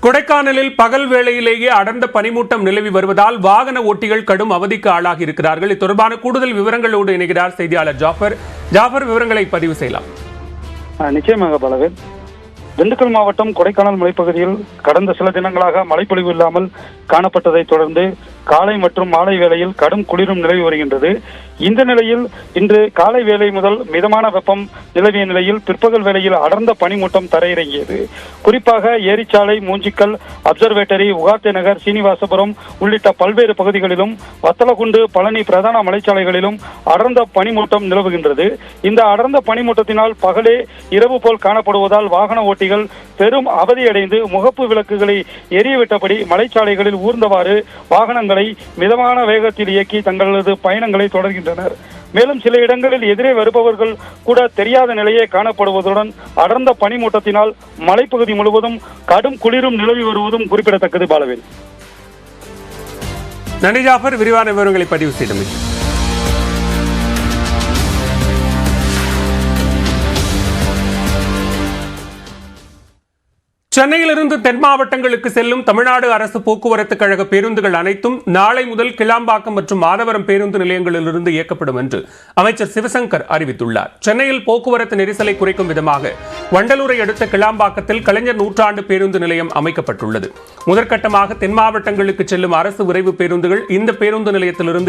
கொடைக்கானலில் பகல் வேளையிலேயே அடர்ந்த பனிமூட்டம் நிலவி வருவதால் வாகன ஓட்டிகள் கடும் அவதிக்கு ஆளாகி இருக்கிறார்கள். இது தொடர்பான கூடுதல் விவரங்களோடு இணைகிறார் செய்தியாளர் ஜாஃபர். விவரங்களை பதிவு செய்யலாம். நிச்சயமாக பலவேல். திண்டுக்கல் மாவட்டம் கொடைக்கானல் மலைப்பகுதியில் கடந்த சில தினங்களாக மழைப்பொழிவு இல்லாமல் காணப்பட்டதை தொடர்ந்து காலை மற்றும் மாலை வேளையில் கடும் குளிரும் நிலவி வருகின்றது. இந்த நிலையில் இன்று காலை வேளை முதல் மிதமான வெப்பம் நிலவிய நிலையில் பிற்பகல் வேளையில் அடர்ந்த பனிமூட்டம் தரையிறங்கியது. குறிப்பாக ஏரிச்சாலை, மூஞ்சிக்கல், அப்சர்வேட்டரி, உகாத்தே நகர், சீனிவாசபுரம் உள்ளிட்ட பல்வேறு பகுதிகளிலும் வத்தலகுண்டு, பழனி பிரதான மலைச்சாலைகளிலும் அடர்ந்த பனிமூட்டம் நிலவுகின்றது. இந்த அடர்ந்த பனிமூட்டத்தினால் பகலே இரவு போல் காணப்படுவதால் வாகன ஓட்டிகள் பெரும் அவதியடைந்து முகப்பு விளக்குகளை எரியவிட்டபடி மலைச்சாலைகளில் ஊர்ந்தவாறு வாகனங்களை மிதமான வேகத்தில் இயக்கி தங்களது பயணங்களை தொடர்கின்றனர். மேலும் சில இடங்களில் எதிரே வருபவர்கள் கூட தெரியாத நிலையே காணப்படுவதுடன் அடர்ந்த பனிமூட்டத்தினால் மலைப்பகுதி முழுவதும் கடும் குளிரும் நிலவி வருவதும் குறிப்பிடத்தக்கது. பாலவேல். நன்றி ஜாஃபர், விரிவான விவரங்களை பதிவு செய்தமைக்கு. சென்னையிலிருந்து தென் மாவட்டங்களுக்கு செல்லும் தமிழ்நாடு அரசு போக்குவரத்து கழக பேருந்துகள் அனைத்தும் நாளை முதல் கிளாம்பாக்கம் மற்றும் மாதவரம் பேருந்து நிலையங்களிலிருந்து இயக்கப்படும் என்று அமைச்சர் சிவசங்கர் அறிவித்துள்ளார். சென்னையில் போக்குவரத்து நெரிசலை குறைக்கும் விதமாக வண்டலூரை அடுத்த கிளாம்பாக்கத்தில் கலைஞர் நூற்றாண்டு பேருந்து நிலையம் அமைக்கப்பட்டுள்ளது. முதற்கட்டமாக தென் மாவட்டங்களுக்கு செல்லும் அரசு விரைவு பேருந்துகள் இந்த பேருந்து நிலையத்திலிருந்து